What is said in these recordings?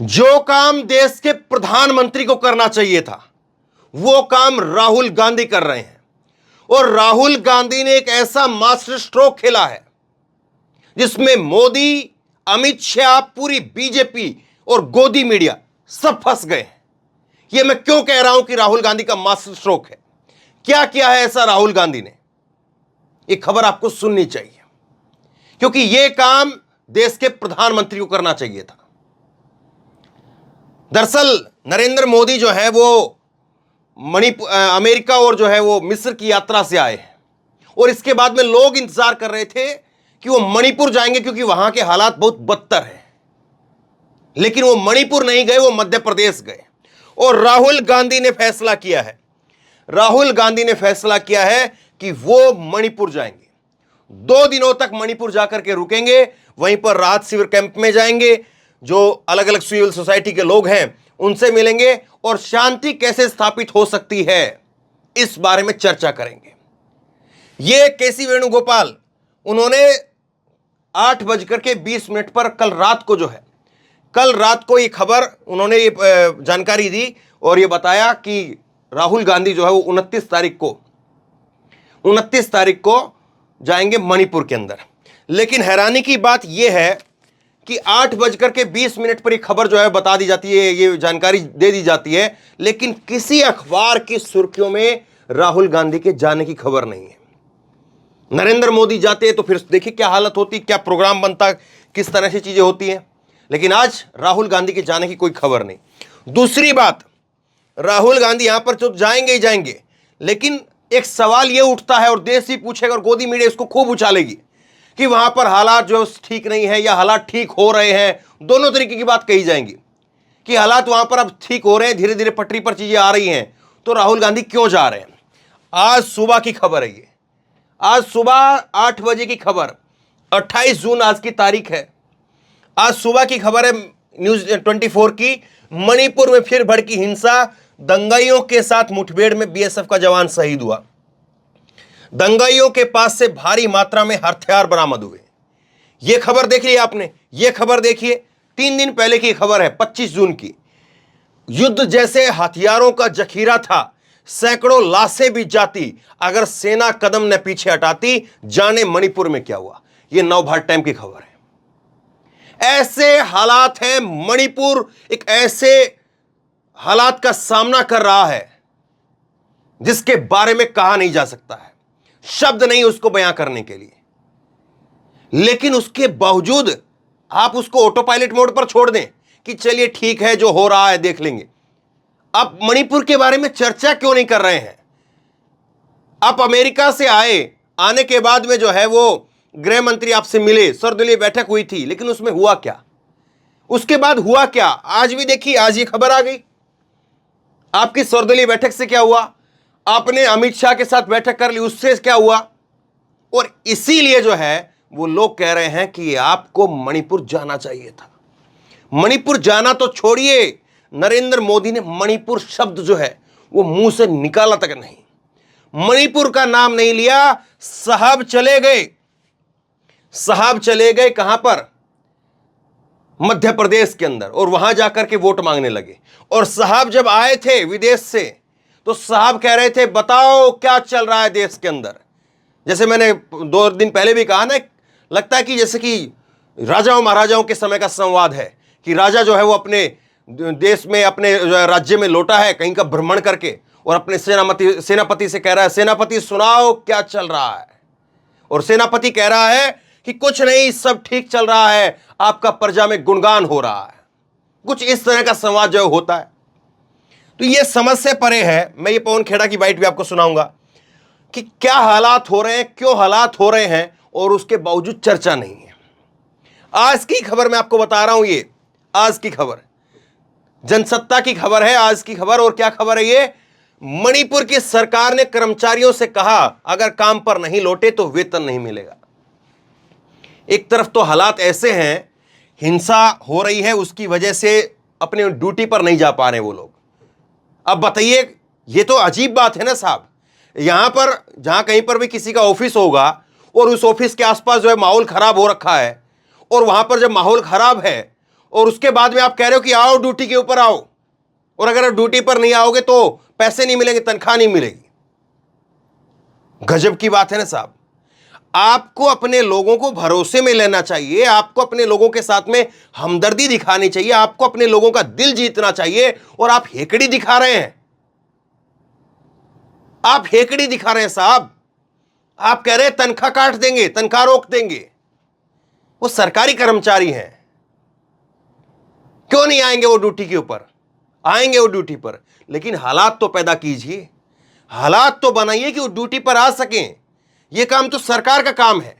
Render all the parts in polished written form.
जो काम देश के प्रधानमंत्री को करना चाहिए था वो काम राहुल गांधी कर रहे हैं। और राहुल गांधी ने एक ऐसा मास्टर स्ट्रोक खेला है जिसमें मोदी, अमित शाह, पूरी बीजेपी और गोदी मीडिया सब फंस गए हैं। यह मैं क्यों कह रहा हूं कि राहुल गांधी का मास्टर स्ट्रोक है? क्या किया है ऐसा राहुल गांधी ने? यह खबर आपको सुननी चाहिए क्योंकि यह काम देश के प्रधानमंत्री को करना चाहिए था। दरअसल नरेंद्र मोदी जो है वो अमेरिका और जो है वो मिस्र की यात्रा से आए हैं और इसके बाद में लोग इंतजार कर रहे थे कि वो मणिपुर जाएंगे क्योंकि वहां के हालात बहुत बदतर हैं। लेकिन वो मणिपुर नहीं गए, वो मध्य प्रदेश गए। और राहुल गांधी ने फैसला किया है, राहुल गांधी ने फैसला किया है कि वो मणिपुर जाएंगे। 2 दिनों तक मणिपुर जाकर के रुकेंगे, वहीं पर राहत शिविर कैंप में जाएंगे, जो अलग अलग सिविल सोसाइटी के लोग हैं उनसे मिलेंगे और शांति कैसे स्थापित हो सकती है इस बारे में चर्चा करेंगे। ये केसी वेणुगोपाल उन्होंने 8:20 पर कल रात को ये खबर उन्होंने ये जानकारी दी और ये बताया कि राहुल गांधी जो है वो 29 तारीख को जाएंगे मणिपुर के अंदर। लेकिन हैरानी की बात यह है कि 8:20 पर ये खबर जो है बता दी जाती है, ये जानकारी दे दी जाती है, लेकिन किसी अखबार की सुर्खियों में राहुल गांधी के जाने की खबर नहीं है। नरेंद्र मोदी जाते तो फिर देखिए क्या हालत होती, क्या प्रोग्राम बनता, किस तरह से चीजें होती हैं। लेकिन आज राहुल गांधी के जाने की कोई खबर नहीं। दूसरी बात, राहुल गांधी यहां पर तो जाएंगे ही जाएंगे, लेकिन एक सवाल यह उठता है और देश ही पूछेगा और गोदी मीडिया इसको खूब उछालेगी कि वहां पर हालात जो ठीक नहीं है या हालात ठीक हो रहे हैं। दोनों तरीके की बात कही जाएंगी कि हालात वहां पर अब ठीक हो रहे हैं, धीरे धीरे पटरी पर चीजें आ रही हैं, तो राहुल गांधी क्यों जा रहे हैं? आज सुबह की खबर है ये, आज सुबह 8 बजे की खबर, 28 जून आज की तारीख है। आज सुबह की खबर है न्यूज 24 की, मणिपुर में फिर भड़की हिंसा, दंगाइयों के साथ मुठभेड़ में बीएसएफ का जवान शहीद हुआ। दंगाइयों के पास से भारी मात्रा में हथियार बरामद हुए। यह खबर देख ली आपने? यह खबर देखिए, 3 दिन पहले की खबर है, 25 जून की। युद्ध जैसे हथियारों का जखीरा था, सैकड़ों लाशें भी जाती अगर सेना कदम न पीछे हटाती। जाने मणिपुर में क्या हुआ? यह नवभारत टाइम की खबर है। ऐसे हालात हैं, मणिपुर एक ऐसे हालात का सामना कर रहा है जिसके बारे में कहा नहीं जा सकता है, शब्द नहीं उसको बयां करने के लिए। लेकिन उसके बावजूद आप उसको ऑटो पायलट मोड पर छोड़ दें कि चलिए ठीक है, जो हो रहा है देख लेंगे। आप मणिपुर के बारे में चर्चा क्यों नहीं कर रहे हैं? आप अमेरिका से आने के बाद में जो है वो गृह मंत्री आपसे मिले, सर्वदलीय बैठक हुई थी, लेकिन उसमें हुआ क्या? उसके बाद हुआ क्या? आज भी देखिए, आज ये खबर आ गई। आपकी सर्वदलीय बैठक से क्या हुआ? आपने अमित शाह के साथ बैठक कर ली, उससे क्या हुआ? और इसीलिए जो है वो लोग कह रहे हैं कि आपको मणिपुर जाना चाहिए था। मणिपुर जाना तो छोड़िए, नरेंद्र मोदी ने मणिपुर शब्द जो है वो मुंह से निकाला तक नहीं, मणिपुर का नाम नहीं लिया। साहब चले गए कहां पर? मध्य प्रदेश के अंदर, और वहां जाकर के वोट मांगने लगे। और साहब जब आए थे विदेश से तो साहब कह रहे थे बताओ क्या चल रहा है देश के अंदर। जैसे मैंने 2 दिन पहले भी कहा ना, लगता है कि जैसे कि राजाओं महाराजाओं के समय का संवाद है कि राजा जो है वो अपने देश में, अपने राज्य में लौटा है कहीं का भ्रमण करके और अपने सेनापति से कह रहा है, सेनापति सुनाओ क्या चल रहा है। और सेनापति कह रहा है कि कुछ नहीं, सब ठीक चल रहा है, आपका प्रजा में गुणगान हो रहा है। कुछ इस तरह का संवाद जो होता है। तो यह समझ से परे है। मैं ये पवन खेड़ा की बाइट भी आपको सुनाऊंगा कि क्या हालात हो रहे हैं, क्यों हालात हो रहे हैं, और उसके बावजूद चर्चा नहीं है। आज की खबर मैं आपको बता रहा हूं, ये आज की खबर, जनसत्ता की खबर है, आज की खबर। और क्या खबर है ये? मणिपुर की सरकार ने कर्मचारियों से कहा अगर काम पर नहीं लौटे तो वेतन नहीं मिलेगा। एक तरफ तो हालात ऐसे हैं, हिंसा हो रही है, उसकी वजह से अपने ड्यूटी पर नहीं जा पा रहे वो लोग। अब बताइए, ये तो अजीब बात है ना साहब। यहां पर जहां कहीं पर भी किसी का ऑफिस होगा और उस ऑफिस के आसपास जो है माहौल खराब हो रखा है, और वहां पर जब माहौल खराब है और उसके बाद में आप कह रहे हो कि आओ ड्यूटी के ऊपर आओ, और अगर आप ड्यूटी पर नहीं आओगे तो पैसे नहीं मिलेंगे, तनख्वाह नहीं मिलेगी। गजब की बात है ना साहब। आपको अपने लोगों को भरोसे में लेना चाहिए, आपको अपने लोगों के साथ में हमदर्दी दिखानी चाहिए, आपको अपने लोगों का दिल जीतना चाहिए, और आप हेकड़ी दिखा रहे हैं। आप हेकड़ी दिखा रहे हैं साहब। आप कह रहे हैं तनख्वाह काट देंगे, तनख्वाह रोक देंगे। वो सरकारी कर्मचारी हैं, क्यों नहीं आएंगे वो ड्यूटी के ऊपर? आएंगे वो ड्यूटी पर, लेकिन हालात तो पैदा कीजिए, हालात तो बनाइए कि वो ड्यूटी पर आ सकें। ये काम तो सरकार का काम है,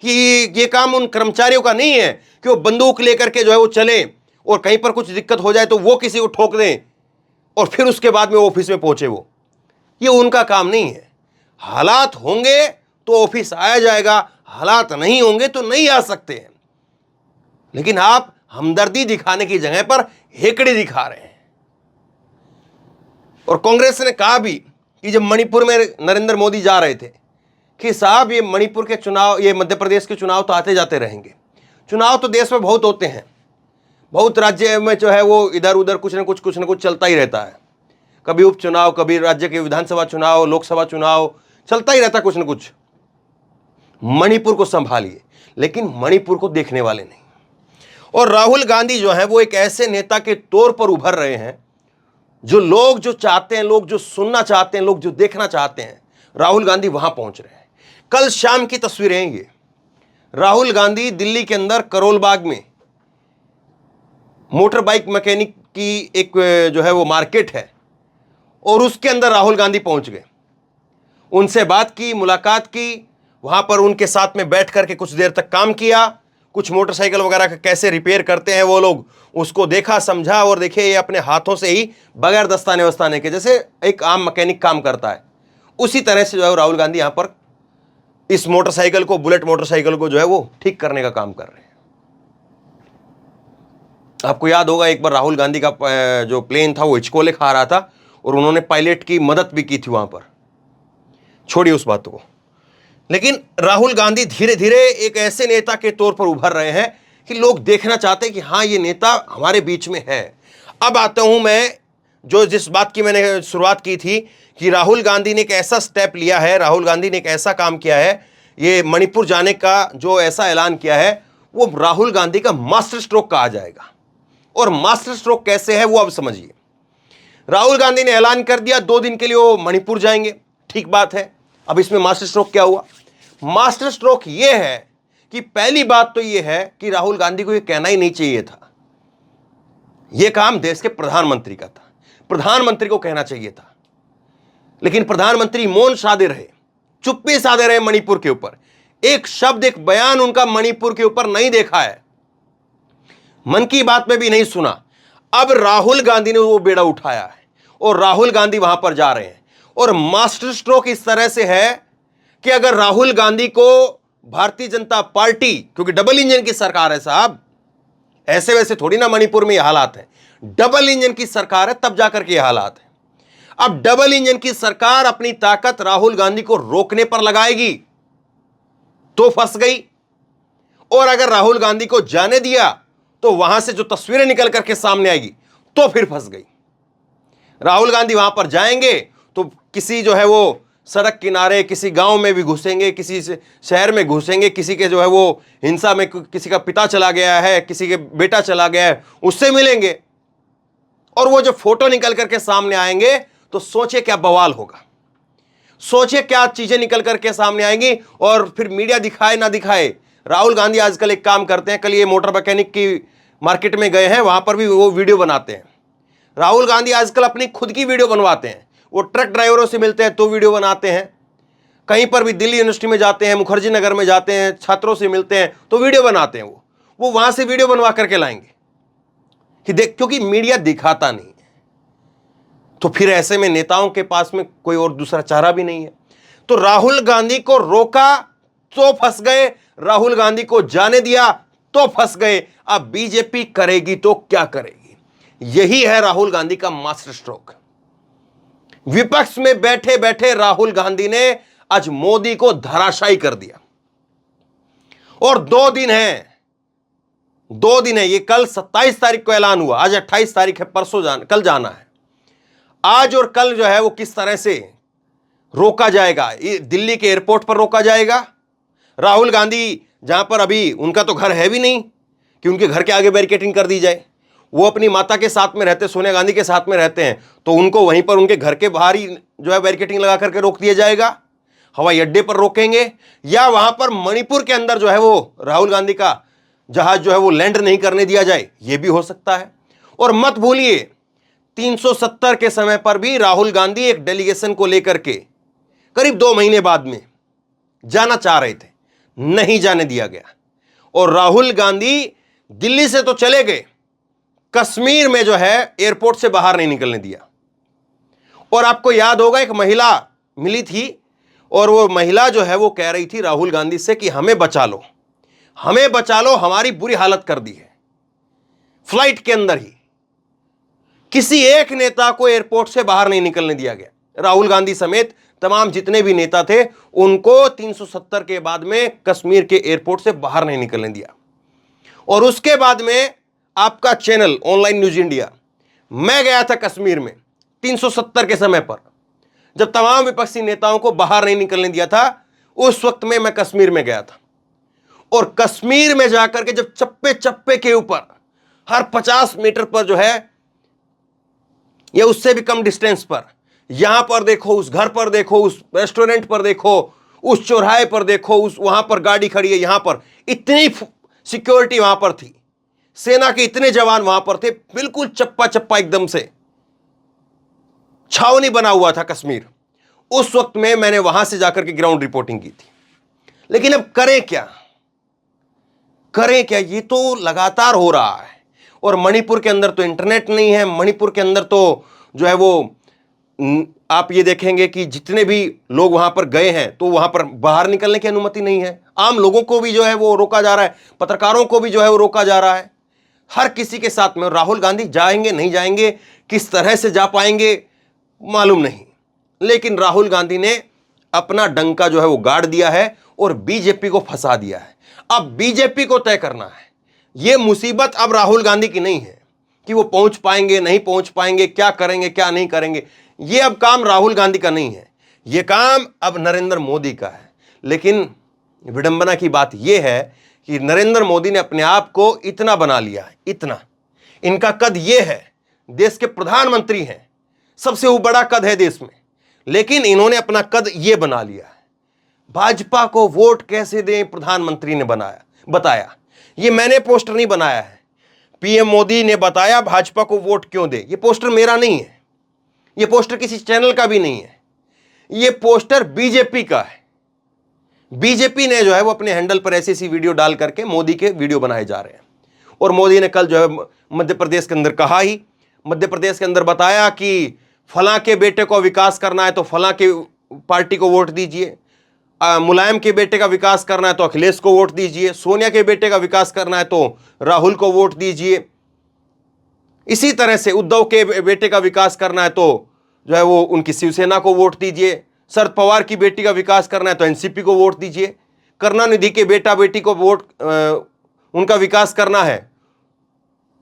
कि ये काम उन कर्मचारियों का नहीं है कि वो बंदूक लेकर के जो है वो चले और कहीं पर कुछ दिक्कत हो जाए तो वो किसी को ठोक दें और फिर उसके बाद में ऑफिस में पहुंचे। वो ये उनका काम नहीं है। हालात होंगे तो ऑफिस आया जाएगा, हालात नहीं होंगे तो नहीं आ सकते हैं। लेकिन आप हमदर्दी दिखाने की जगह पर हेकड़ी दिखा रहे हैं। और कांग्रेस ने कहा भी कि जब मणिपुर में नरेंद्र मोदी जा रहे थे कि साहब ये मणिपुर के चुनाव, ये मध्य प्रदेश के चुनाव तो आते जाते रहेंगे, चुनाव तो देश में बहुत होते हैं, बहुत राज्य में जो है वो इधर उधर कुछ न कुछ चलता ही रहता है। कभी उपचुनाव, कभी राज्य के विधानसभा चुनाव, लोकसभा चुनाव, चलता ही रहता कुछ न कुछ। मणिपुर को संभालिए, लेकिन मणिपुर को देखने वाले नहीं। और राहुल गांधी जो है वो एक ऐसे नेता के तौर पर उभर रहे हैं जो लोग जो चाहते हैं, लोग जो सुनना चाहते हैं, लोग जो देखना चाहते हैं, राहुल गांधी वहां पहुंच रहे हैं। कल शाम की तस्वीरें हैं ये। राहुल गांधी दिल्ली के अंदर करोल बाग में मोटर बाइक मैकेनिक की एक जो है वो मार्केट है, और उसके अंदर राहुल गांधी पहुंच गए। उनसे बात की, मुलाकात की, वहां पर उनके साथ में बैठ करके कुछ देर तक काम किया। कुछ मोटरसाइकिल वगैरह का कैसे रिपेयर करते हैं वो लोग, उसको देखा, समझा, और देखे ये अपने हाथों से ही बगैर दस्ताने वस्ताने के, जैसे एक आम मैकेनिक काम करता है, उसी तरह से जो है राहुल गांधी यहां पर इस मोटरसाइकिल को, बुलेट मोटरसाइकिल को जो है वो ठीक करने का काम कर रहे हैं। आपको याद होगा एक बार राहुल गांधी का जो प्लेन था वो हिचकोले खा रहा था और उन्होंने पायलट की मदद भी की थी वहां पर। छोड़िए उस बात को। लेकिन राहुल गांधी धीरे धीरे एक ऐसे नेता के तौर पर उभर रहे हैं कि लोग देखना चाहते हैं कि हाँ ये नेता हमारे बीच में है। अब आता हूं मैं जो जिस बात की मैंने शुरुआत की थी कि राहुल गांधी ने एक ऐसा स्टेप लिया है, राहुल गांधी ने एक ऐसा काम किया है, ये मणिपुर जाने का जो ऐसा ऐलान किया है वो राहुल गांधी का मास्टर स्ट्रोक कहा जाएगा। और मास्टर स्ट्रोक कैसे है वो अब समझिए। राहुल गांधी ने ऐलान कर दिया 2 दिन के लिए वो मणिपुर जाएंगे, ठीक बात है। अब इसमें मास्टर स्ट्रोक क्या हुआ? मास्टर स्ट्रोक यह है कि पहली बात तो यह है कि राहुल गांधी को यह कहना ही नहीं चाहिए था। यह काम देश के प्रधानमंत्री का था, प्रधानमंत्री को कहना चाहिए था। लेकिन प्रधानमंत्री मौन साधे रहे, चुप्पी साधे रहे मणिपुर के ऊपर। एक शब्द, एक बयान उनका मणिपुर के ऊपर नहीं देखा है, मन की बात में भी नहीं सुना। अब राहुल गांधी ने वो बेड़ा उठाया है और राहुल गांधी वहां पर जा रहे हैं। और मास्टर स्ट्रोक इस तरह से है कि अगर राहुल गांधी को भारतीय जनता पार्टी, क्योंकि डबल इंजन की सरकार है साहब, ऐसे वैसे थोड़ी ना मणिपुर में ये हालात है, डबल इंजन की सरकार है तब जाकर के ये हालात है। अब डबल इंजन की सरकार अपनी ताकत राहुल गांधी को रोकने पर लगाएगी तो फंस गई, और अगर राहुल गांधी को जाने दिया तो वहां से जो तस्वीरें निकल करके सामने आएगी तो फिर फंस गई। राहुल गांधी वहां पर जाएंगे तो किसी जो है वो सड़क किनारे, किसी गांव में भी घुसेंगे, किसी शहर में घुसेंगे, किसी के जो है वो हिंसा में किसी का पिता चला गया है, किसी के बेटा चला गया है, उससे मिलेंगे। और वो जो फोटो निकल करके सामने आएंगे तो सोचे क्या बवाल होगा, सोचे क्या चीजें निकल करके सामने आएंगी। और फिर मीडिया दिखाए ना दिखाए, राहुल गांधी आजकल एक काम करते हैं, कल ये मोटर मैकेनिक की मार्केट में गए हैं, वहां पर भी वो वीडियो बनाते हैं। राहुल गांधी आजकल अपनी खुद की वीडियो बनवाते हैं। वो ट्रक ड्राइवरों से मिलते हैं तो वीडियो बनाते हैं, कहीं पर भी दिल्ली यूनिवर्सिटी में जाते हैं, मुखर्जी नगर में जाते हैं, छात्रों से मिलते हैं तो वीडियो बनाते हैं। वो वहां से वीडियो बनवा करके लाएंगे कि देख, क्योंकि मीडिया दिखाता नहीं है। तो फिर ऐसे में नेताओं के पास में कोई और दूसरा चारा भी नहीं है। तो राहुल गांधी को रोका तो फंस गए, राहुल गांधी को जाने दिया तो फंस गए। अब बीजेपी करेगी तो क्या करेगी? यही है राहुल गांधी का मास्टर स्ट्रोक। विपक्ष में बैठे बैठे राहुल गांधी ने आज मोदी को धराशायी कर दिया। और 2 दिन हैं, 2 दिन है, ये कल 27 तारीख को ऐलान हुआ, आज 28 तारीख है, कल जाना है। आज और कल जो है वो किस तरह से रोका जाएगा, ये दिल्ली के एयरपोर्ट पर रोका जाएगा। राहुल गांधी जहां पर अभी उनका तो घर है भी नहीं कि उनके घर के आगे बैरिकेडिंग कर दी जाए, वो अपनी माता के साथ में रहते, सोनिया गांधी के साथ में रहते हैं, तो उनको वहीं पर उनके घर के बाहर ही जो है बैरिकेडिंग लगा करके रोक दिया जाएगा। हवाई अड्डे पर रोकेंगे, या वहां पर मणिपुर के अंदर जो है वो राहुल गांधी का जहाज जो है वो लैंड नहीं करने दिया जाए, ये भी हो सकता है। और मत भूलिए 370 के समय पर भी राहुल गांधी एक डेलीगेशन को लेकर के करीब 2 महीने बाद में जाना चाह रहे थे, नहीं जाने दिया गया। और राहुल गांधी दिल्ली से तो चले गए, कश्मीर में जो है एयरपोर्ट से बाहर नहीं निकलने दिया। और आपको याद होगा एक महिला मिली थी, और वो महिला जो है वो कह रही थी राहुल गांधी से कि हमें बचा लो, हमें बचा लो, हमारी बुरी हालत कर दी है। फ्लाइट के अंदर ही किसी एक नेता को एयरपोर्ट से बाहर नहीं निकलने दिया गया। राहुल गांधी समेत तमाम जितने भी नेता थे उनको 370 के बाद में कश्मीर के एयरपोर्ट से बाहर नहीं निकलने दिया। और उसके बाद में आपका चैनल ऑनलाइन न्यूज इंडिया, मैं गया था कश्मीर में 370 के समय पर, जब तमाम विपक्षी नेताओं को बाहर नहीं निकलने दिया था, उस वक्त में मैं कश्मीर में गया था। और कश्मीर में जाकर के जब चप्पे चप्पे के ऊपर हर 50 मीटर पर जो है या उससे भी कम डिस्टेंस पर, यहां पर देखो, उस घर पर देखो, उस रेस्टोरेंट पर देखो, उस चौराहे पर देखो, उस वहां पर गाड़ी खड़ी है, यहां पर इतनी सिक्योरिटी वहां पर थी, सेना के इतने जवान वहां पर थे, बिल्कुल चप्पा चप्पा एकदम से छावनी बना हुआ था कश्मीर। उस वक्त में मैंने वहां से जाकर के ग्राउंड रिपोर्टिंग की थी। लेकिन अब करें क्या, करें क्या, ये तो लगातार हो रहा है। और मणिपुर के अंदर तो इंटरनेट नहीं है, मणिपुर के अंदर तो जो है वो आप ये देखेंगे कि जितने भी लोग वहां पर गए हैं तो वहां पर बाहर निकलने की अनुमति नहीं है। आम लोगों को भी जो है वो रोका जा रहा है, पत्रकारों को भी जो है वो रोका जा रहा है, हर किसी के साथ में। राहुल गांधी जाएंगे नहीं जाएंगे, किस तरह से जा पाएंगे मालूम नहीं, लेकिन राहुल गांधी ने अपना डंका जो है वो गाड़ दिया है और बीजेपी को फंसा दिया है। अब बीजेपी को तय करना है, यह मुसीबत अब राहुल गांधी की नहीं है कि वो पहुंच पाएंगे नहीं पहुंच पाएंगे, क्या करेंगे क्या नहीं करेंगे, ये अब काम राहुल गांधी का नहीं है, ये काम अब नरेंद्र मोदी का है। लेकिन विडंबना की बात यह है कि नरेंद्र मोदी ने अपने आप को इतना बना लिया है, इतना, इनका कद ये है, देश के प्रधानमंत्री हैं, सबसे बड़ा कद है देश में, लेकिन इन्होंने अपना कद ये बना लिया है। भाजपा को वोट कैसे दें प्रधानमंत्री ने बताया, ये मैंने पोस्टर नहीं बनाया है, पीएम मोदी ने बताया भाजपा को वोट क्यों दे। ये पोस्टर मेरा नहीं है, ये पोस्टर किसी चैनल का भी नहीं है, ये पोस्टर बीजेपी का है। बीजेपी ने जो है वो अपने हैंडल पर ऐसी ऐसी वीडियो डाल करके मोदी के वीडियो बनाए जा रहे हैं। और मोदी ने कल जो है मध्य प्रदेश के अंदर कहा ही, मध्य प्रदेश के अंदर बताया कि फलां के बेटे को विकास करना है तो फलां के पार्टी को वोट दीजिए, मुलायम के बेटे का विकास करना है तो अखिलेश को वोट दीजिए, सोनिया के बेटे का विकास करना है तो राहुल को वोट दीजिए, इसी तरह से उद्धव के बेटे का विकास करना है तो जो है वो उनकी शिवसेना को वोट दीजिए, शरद पवार की बेटी का विकास करना है तो एनसीपी को वोट दीजिए, करुणानिधि के बेटा बेटी को वोट उनका विकास करना है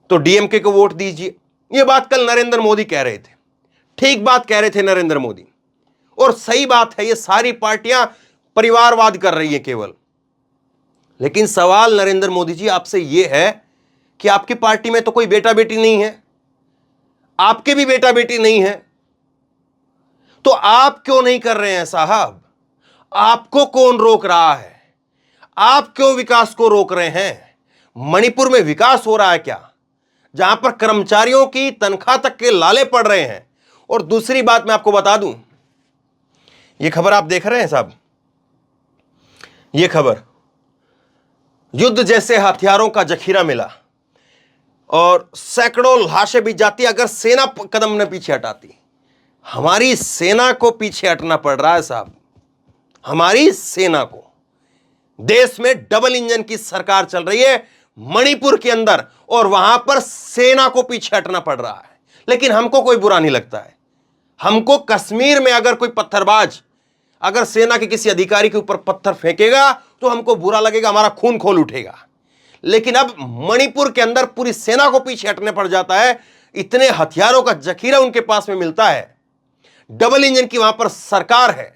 तो डीएमके को वोट दीजिए। ये बात कल नरेंद्र मोदी कह रहे थे, ठीक बात कह रहे थे नरेंद्र मोदी, और सही बात है, ये सारी पार्टियां परिवारवाद कर रही है केवल। लेकिन सवाल नरेंद्र मोदी जी आपसे यह है कि आपकी पार्टी में तो कोई बेटा बेटी नहीं है, आपके भी बेटा बेटी नहीं है, तो आप क्यों नहीं कर रहे हैं साहब? आपको कौन रोक रहा है? आप क्यों विकास को रोक रहे हैं? मणिपुर में विकास हो रहा है क्या, जहां पर कर्मचारियों की तनख्वाह तक के लाले पड़ रहे हैं? और दूसरी बात मैं आपको बता दूं, यह खबर आप देख रहे हैं साहब, यह खबर, युद्ध जैसे हथियारों का जखीरा मिला और सैकड़ों लाशें भी जाती अगर सेना कदम न पीछे हटाती। हमारी सेना को पीछे हटना पड़ रहा है साहब, हमारी सेना को। देश में डबल इंजन की सरकार चल रही है मणिपुर के अंदर, और वहां पर सेना को पीछे हटना पड़ रहा है। लेकिन हमको कोई बुरा नहीं लगता है। हमको कश्मीर में अगर कोई पत्थरबाज अगर सेना के किसी अधिकारी के ऊपर पत्थर फेंकेगा तो हमको बुरा लगेगा, हमारा खून खोल उठेगा। लेकिन अब मणिपुर के अंदर पूरी सेना को पीछे हटने पड़ जाता है। इतने हथियारों का जखीरा उनके पास में मिलता है, डबल इंजन की वहां पर सरकार है,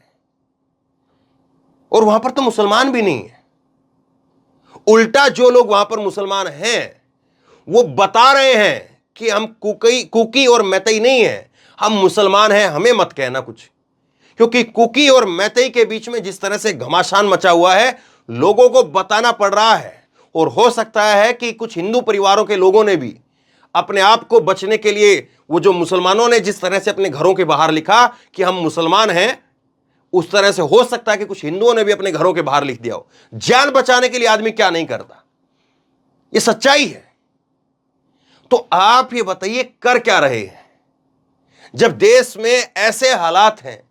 और वहां पर तो मुसलमान भी नहीं है। उल्टा जो लोग वहां पर मुसलमान हैं वो बता रहे हैं कि हम कुकी और मैतई नहीं है, हम मुसलमान हैं, हमें मत कहना कुछ। क्योंकि कुकी और मैतई के बीच में जिस तरह से घमासान मचा हुआ है, लोगों को बताना पड़ रहा है। और हो सकता है कि कुछ हिंदू परिवारों के लोगों ने भी अपने आप को बचने के लिए, वो जो मुसलमानों ने जिस तरह से अपने घरों के बाहर लिखा कि हम मुसलमान हैं, उस तरह से हो सकता है कि कुछ हिंदुओं ने भी अपने घरों के बाहर लिख दिया हो। जान बचाने के लिए आदमी क्या नहीं करता, ये सच्चाई है। तो आप ये बताइए कर क्या रहे हैं जब देश में ऐसे हालात हैं,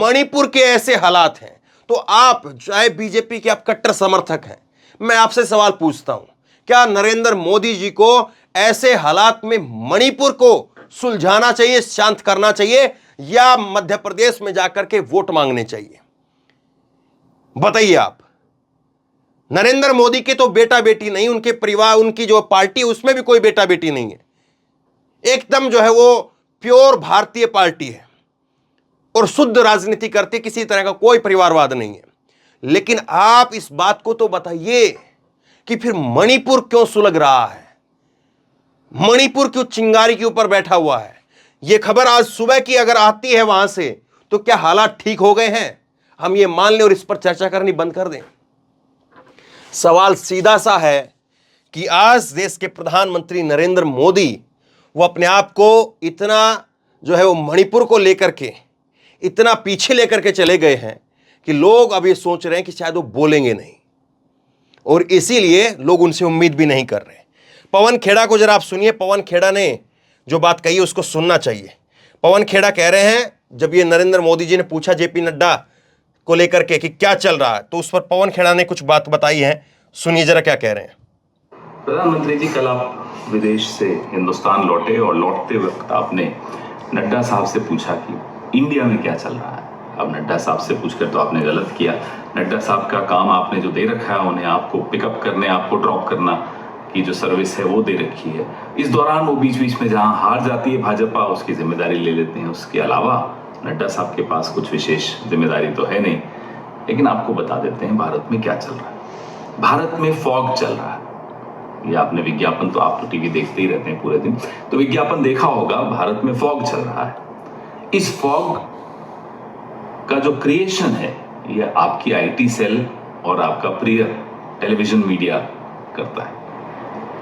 मणिपुर के ऐसे हालात हैं। तो आप चाहे बीजेपी के आप कट्टर समर्थक हैं, मैं आपसे सवाल पूछता हूं, क्या नरेंद्र मोदी जी को ऐसे हालात में मणिपुर को सुलझाना चाहिए, शांत करना चाहिए, या मध्य प्रदेश में जाकर के वोट मांगने चाहिए? बताइए आप। नरेंद्र मोदी के तो बेटा बेटी नहीं, उनके परिवार, उनकी जो पार्टी उसमें भी कोई बेटा बेटी नहीं है। एकदम जो है वो प्योर भारतीय पार्टी है और शुद्ध राजनीति करती, किसी तरह का कोई परिवारवाद नहीं है। लेकिन आप इस बात को तो बताइए कि फिर मणिपुर क्यों सुलग रहा है, मणिपुर क्यों चिंगारी के ऊपर बैठा हुआ है? यह खबर आज सुबह की अगर आती है वहां से, तो क्या हालात ठीक हो गए हैं? हम ये मान लें और इस पर चर्चा करनी बंद कर दें। सवाल सीधा सा है कि आज देश के प्रधानमंत्री नरेंद्र मोदी वो अपने आप को इतना जो है वो मणिपुर को लेकर के इतना पीछे लेकर के चले गए हैं कि लोग अब ये सोच रहे हैं कि शायद वो बोलेंगे नहीं, और इसीलिए लोग उनसे उम्मीद भी नहीं कर रहे। पवन खेड़ा को जरा आप सुनिए। पवन खेड़ा ने जो बात कही उसको सुनना चाहिए। पवन खेड़ा कह रहे हैं, जब ये नरेंद्र मोदी जी ने पूछा जेपी नड्डा को लेकर के कि क्या चल रहा है, तो उस पर पवन खेड़ा ने कुछ बात बताई है। सुनिए जरा क्या कह रहे हैं। प्रधानमंत्री जी, कल आप विदेश से हिंदुस्तान लौटे और लौटते वक्त आपने नड्डा साहब से पूछा कि इंडिया में क्या चल रहा है। अब नड्डा साहब से पूछकर तो आपने गलत किया। नड्डा साहब का काम आपने जो दे रखा है, उन्हें आपको पिकअप करने, आपको ड्रॉप करना की जो सर्विस है वो दे रखी है। इस दौरान वो बीच बीच में जहां हार जाती है भाजपा, उसकी जिम्मेदारी ले लेते हैं। उसके अलावा नड्डा साहब के पास कुछ विशेष जिम्मेदारी तो है नहीं। लेकिन आपको बता देते हैं भारत में क्या चल रहा है। भारत में फॉग चल रहा है। ये आपने विज्ञापन, तो आप तो टीवी देखते ही रहते हैं पूरे दिन, तो विज्ञापन देखा होगा। भारत में फॉग चल रहा है। इस फॉग का जो क्रिएशन है, ये आपकी आईटी सेल और आपका प्रिय टेलीविजन मीडिया करता है।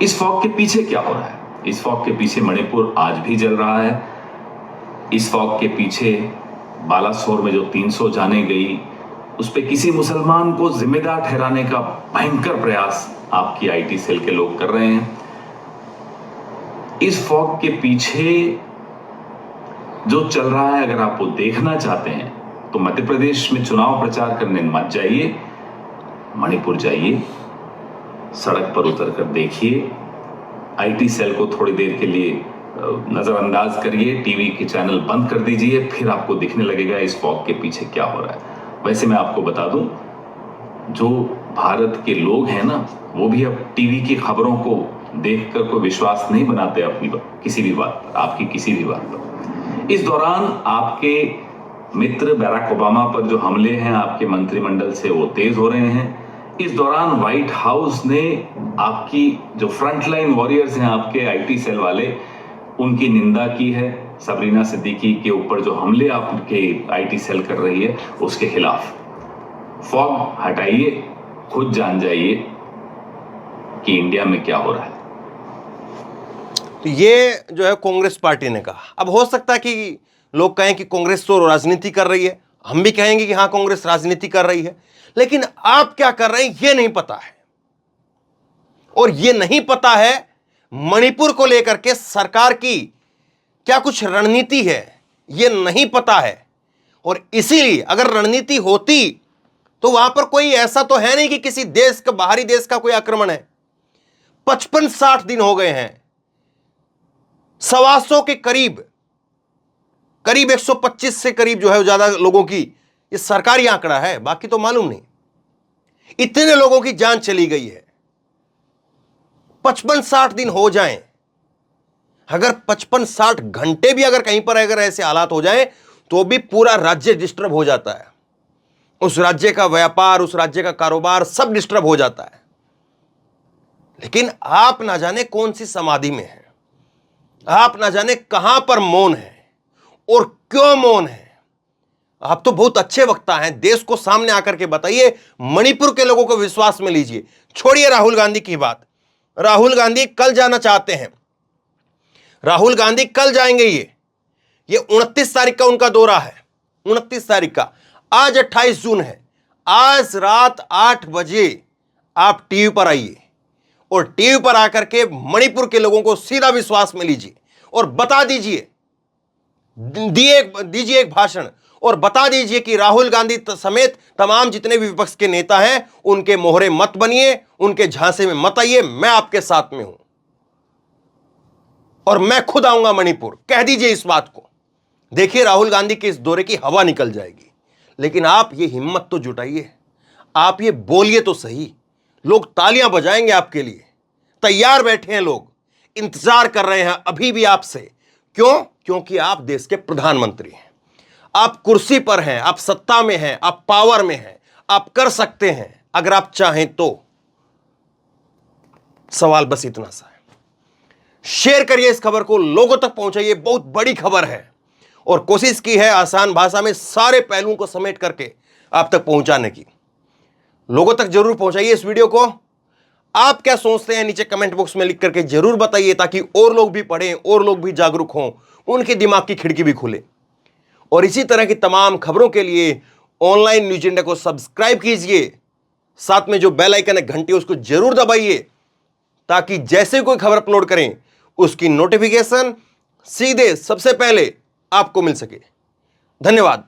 इस फॉग के पीछे क्या हो रहा है? इस फॉग के पीछे मणिपुर आज भी जल रहा है। इस फॉग के पीछे बालासोर में जो 300 जाने गई, उस पे किसी मुसलमान को जिम्मेदार ठहराने का भयंकर प्रयास आपकी आईटी सेल के लोग कर रहे हैं। इस फॉग के पीछे जो चल रहा है, अगर आप वो देखना चाहते हैं तो मध्य प्रदेश में चुनाव प्रचार करने मत जाइए, मणिपुर जाइए, सड़क पर उतरकर देखिए। आईटी सेल को थोड़ी देर के लिए नजरअंदाज करिए, टीवी के चैनल बंद कर दीजिए, फिर आपको दिखने लगेगा इस फॉग के पीछे क्या हो रहा है। वैसे मैं आपको बता दूं, जो भारत के लोग हैं ना, वो भी अब टीवी की खबरों को देखकर कोई विश्वास नहीं बनाते अपनी किसी भी बात पर, आपकी किसी भी बात पर। इस दौरान आपके मित्र बैराक ओबामा पर जो हमले हैं आपके मंत्रिमंडल से, वो तेज हो रहे हैं। इस दौरान व्हाइट हाउस ने आपकी जो फ्रंटलाइन वॉरियर्स हैं, आपके आईटी सेल वाले, उनकी निंदा की है। सबरीना सिद्दीकी के ऊपर जो हमले आपके आईटी सेल कर रही है, उसके खिलाफ। फॉग हटाइए, खुद जान जाइए कि इंडिया में क्या हो रहा है। तो ये जो है कांग्रेस पार्टी ने कहा। अब हो सकता है कि लोग कहें कि कांग्रेस तो राजनीति कर रही है, हम भी कहेंगे कि हाँ कांग्रेस राजनीति कर रही है, लेकिन आप क्या कर रहे हैं ये नहीं पता है। और ये नहीं पता है मणिपुर को लेकर के सरकार की क्या कुछ रणनीति है, ये नहीं पता है। और इसीलिए अगर रणनीति होती तो वहां पर कोई ऐसा तो है नहीं कि किसी देश का, बाहरी देश का कोई आक्रमण है। 55-60 दिन हो गए हैं, 125 के करीब 125 से करीब जो है ज्यादा लोगों की, ये सरकारी आंकड़ा है, बाकी तो मालूम नहीं। इतने लोगों की जान चली गई है। 55-60 दिन हो जाएं, अगर 55-60 घंटे भी अगर कहीं पर अगर ऐसे हालात हो जाएं, तो भी पूरा राज्य डिस्टर्ब हो जाता है। उस राज्य का व्यापार, उस राज्य का कारोबार सब डिस्टर्ब हो जाता है। लेकिन आप ना जाने कौन सी समाधि में हैं, आप ना जाने कहां पर मौन है और क्यों मौन है। आप तो बहुत अच्छे वक्ता हैं, देश को सामने आकर के बताइए, मणिपुर के लोगों को विश्वास में लीजिए। छोड़िए राहुल गांधी की बात, राहुल गांधी कल जाना चाहते हैं, राहुल गांधी कल जाएंगे। ये 29 तारीख का उनका दौरा है, 29 तारीख का। आज 28 जून है, आज रात 8 बजे आप टीवी पर आइए और टीवी पर आकर के मणिपुर के लोगों को सीधा विश्वास में लीजिए और बता दीजिए, दीजिए एक भाषण और बता दीजिए कि राहुल गांधी समेत तमाम जितने भी विपक्ष के नेता हैं उनके मोहरे मत बनिए, उनके झांसे में मत आइए, मैं आपके साथ में हूं और मैं खुद आऊंगा मणिपुर। कह दीजिए इस बात को। देखिए राहुल गांधी के इस दौरे की हवा निकल जाएगी। लेकिन आप ये हिम्मत तो जुटाइए, आप ये बोलिए तो सही, लोग तालियां बजाएंगे आपके लिए, तैयार बैठे हैं लोग, इंतजार कर रहे हैं अभी भी आपसे। क्यों? क्योंकि आप देश के प्रधानमंत्री हैं, आप कुर्सी पर हैं, आप सत्ता में हैं, आप पावर में हैं, आप कर सकते हैं अगर आप चाहें तो। सवाल बस इतना सा है। शेयर करिए इस खबर को, लोगों तक पहुंचाइए, बहुत बड़ी खबर है और कोशिश की है आसान भाषा में सारे पहलुओं को समेट करके आप तक पहुंचाने की। लोगों तक जरूर पहुंचाइए इस वीडियो को। आप क्या सोचते हैं नीचे कमेंट बॉक्स में लिख करके जरूर बताइए, ताकि और लोग भी पढ़ें, और लोग भी जागरूक हों, उनके दिमाग की खिड़की भी खुले। और इसी तरह की तमाम खबरों के लिए ऑनलाइन न्यूज इंडिया को सब्सक्राइब कीजिए, साथ में जो बेल आइकन है घंटी उसको जरूर दबाइए, ताकि जैसे कोई खबर अपलोड करें उसकी नोटिफिकेशन सीधे सबसे पहले आपको मिल सके। धन्यवाद।